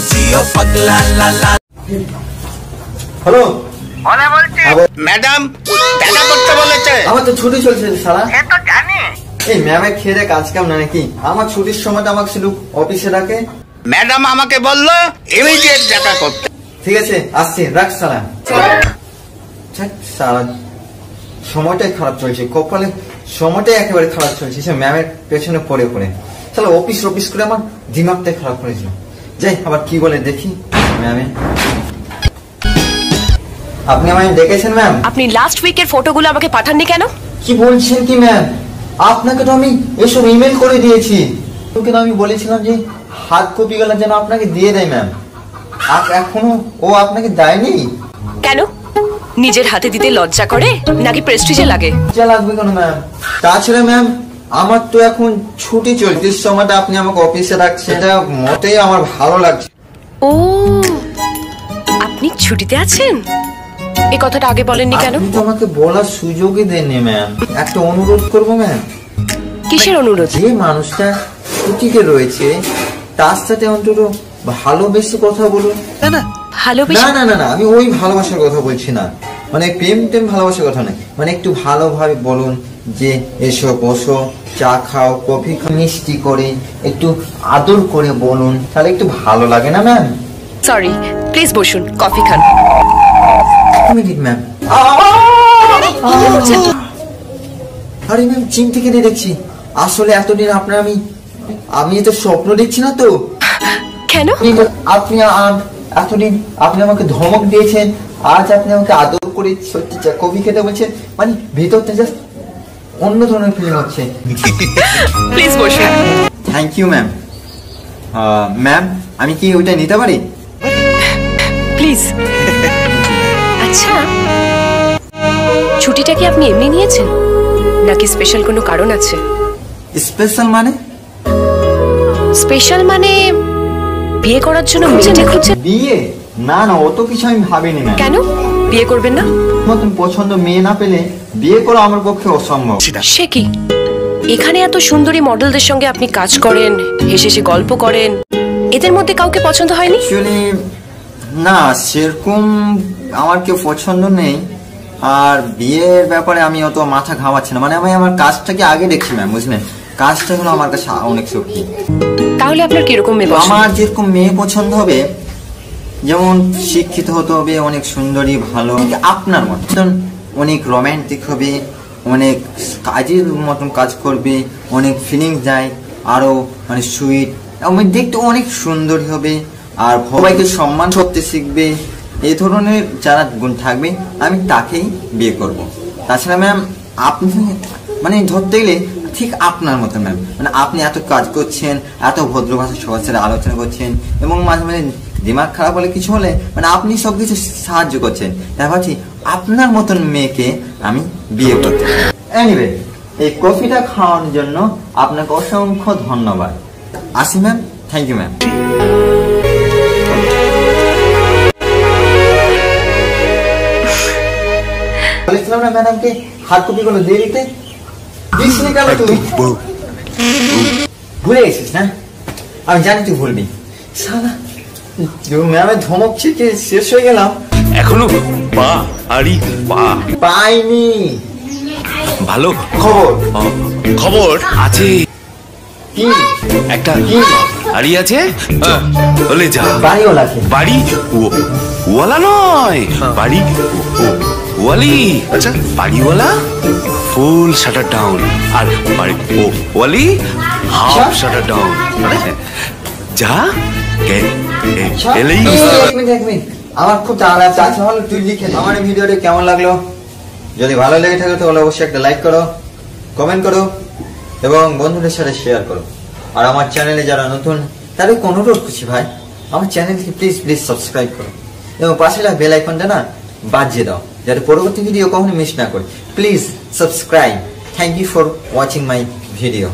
जियो पगला ला ला। হ্যালো বলে বলছি ম্যাডাম দেখা করতে বলেছে। আমার তো ছুটি চলছে শালা। সে তো জানি। এই ম্যামের খেয়ে কাজ কাম না নাকি? আমার ছুটির সময়টা আমাকে শুধু অফিসে রাখে। ম্যাডাম আমাকে বললো ইমিডিয়েট দেখা করতে। ঠিক আছে আসছি, রাখ শালা। শালা সময়টাই খারাপ চলছে, কপালে সময়টাই একেবারে খারাপ চলছে। সে ম্যামের পেছনে পড়ে পড়ে শালা অফিস করে আমার দিমাগটাই খারাপ করেছিল। যাই আবার কি বলে দেখি ম্যামে। আপনি আমায় ডেকেছেন ম্যাম? আপনি লাস্ট উইকের ফটোগুলো আমাকে পাঠাননি কেন? কি বলছেন কি ম্যাম? আপনাকে তো আমি এসব ইমেল করে দিয়েছি। তোকে তো আমি বলেছিলাম যে হার্ড কপি গুলো যেন আপনাকে দিয়ে দেয় ম্যাম। এখনো ও আপনাকে দেয়নি কেন? নিজের হাতে দিতে লজ্জা করে নাকি প্রেস্টিজে লাগে? লজ্জা লাগবে কেন ম্যাম? তাছাড়া ম্যাম আমার তো এখন ছুটি চলছে, সময়টা আপনি আমাকে অফিসে রাখছেন, এটা মোটেই আমার ভালো লাগছে। ও আপনি ছুটিতে আছেন? এই কথাটা আগে বলেননি কেন? আপনি তো আমাকে বলার সুযোগই দেননি ম্যাম। একটা অনুরোধ করবো ম্যাম। কিসের অনুরোধ? যে মানুষটা ছুটিতে রয়েছে তার সাথে অন্তত ভালোবেসে কথা বলুন। ভালোবেসে? না না না না, আমি ওই ভালোবাসার কথা বলছি না, মানে প্রেম ভালোবাসার কথা না, মানে একটু ভালোভাবে বলুন যে এসো বসো, চা খাও, কফি খাও, মিষ্টি করে একটু আদর করে বলুন, তাহলে একটু ভালো লাগে না ম্যাম? সরি, প্লিজ বসুন, কফি খান। Minute ma'am. আরে ম্যাম চিমটি কেটে দেখছি। আসলে এতদিন আপনার আমি তো স্বপ্ন দেখছি না তো। কেন? আপনি এতদিন আপনি আমাকে ধমক দিয়েছেন, আজ আপনি আমাকে আদর করে সত্যি কফি খেতে বলছেন, মানে ভেতরটা জাস্ট অন্য ধরনের ফিলিং হচ্ছে। প্লিজ বসুন। Thank you ma'am. ম্যাম আমি কি ওইটা নিতে পারি? প্লিজ। আচ্ছা, ছুটিটা কি আপনি এমনি নিয়েছেন নাকি স্পেশাল কোনো কারণ আছে? স্পেশাল মানে? স্পেশাল মানে বিয়ে করার জন্য মেয়ে খুঁজছেন? বিয়ে? না না, অত কিছু আমি ভাবিনি ম্যাম। কেন বিয়ে করবেন না? মতন পছন্দ মেয়ে না পেলে বিয়ে করা আমার পক্ষে অসম্ভব। সে কি, এখানে এত সুন্দরী মডেলদের সঙ্গে আপনি কাজ করেন, হেসে হেসে গল্প করেন, এদের মধ্যে কাউকে পছন্দ হয়নি? অ্যাকচুয়ালি না, সেরকম আমার কেউ পছন্দ নেই। আর বিয়ের ব্যাপারে আমি অত মাথা ঘামাচ্ছি না, মানে আমি আমার কাজটাকে আগে দেখছি ম্যাম, বুঝলেন? কাজটা হলো আমার কাছে অনেক সখী। তাহলে আপনার কিরকম মেয়ে পছন্দ? আমার যেরকম মেয়ে পছন্দ হবে, যেমন শিক্ষিত হতে হবে, অনেক সুন্দরী, ভালো, আপনার মতন অনেক রোমান্টিক হবে, অনেক কাজের মতন কাজ করবে, অনেক ফিলিংস যায়, আরো মানে সুইট, দেখতে অনেক সুন্দরী হবে, আর সবাইকে সম্মান করতে শিখবে। এই ধরনের যারা গুণ থাকবে আমি তাকেই বিয়ে করব। তাছাড়া ম্যাম আপনি মানে ধরতে গেলে ঠিক আপনার মতো ম্যাম, মানে আপনি এত কাজ করছেন, এত ভদ্র ভাষা সবার সাথে আলোচনা করছেন, এবং মাঝে মাঝে দিমাগ খারাপ হলে কিছু হলে মানে আপনি সবকিছু সাহায্য করছেন। তাই ভাবছি আপনার মতন মেয়েকে আমি বিয়ে করতে চাই। এনিওয়ে, এই কফিটা খাওয়ানোর জন্য আপনাকে অসংখ্য ধন্যবাদ। আসি ম্যাম, থ্যাংক ইউ ম্যাম। বলেছিলাম না ম্যাডামকে হার্ড কপি গুলো দিয়ে দিতে, দিসনি কেন তুই? ভুলে গেছিস না? আমি জানি তুই ভুলবি। শালা ম্যামের ধমক ছিটকে শেষ হয়ে গেলাম। এখনো পা আড়ি পা পাইনি। ভালো খবর খবর আছে। কি? একটা আড়ি আছে, বলে যা। বাড়িওয়ালাকে? বাড়ি ওয়ালা নয়, বাড়ি ওয়ালি। আচ্ছা, বাড়িওয়ালা ফুল শাটার ডাউন, আর বাড়ি ওয়ালি হাফ শাটার ডাউন। যা এলেই। এক মিনিট, আমার খুব তাড়া আছে। আচ্ছা ভালো, তুই লিখে আমার এই ভিডিওটা কেমন লাগলো? যদি ভালো লেগে থাকে তাহলে অবশ্যই একটা লাইক করো, কমেন্ট করো, এবং বন্ধুদের সাথে শেয়ার করো। আর আমার চ্যানেলে যারা নতুন তাদের অনুরোধ করছি ভাই, আমার চ্যানেলকে প্লিজ সাবস্ক্রাইব করো, এবং পাশে বেল আইকনটা না বাজিয়ে দাও, যাতে পরবর্তী ভিডিও কখনো মিস না করে। Please subscribe. Thank you for watching my video.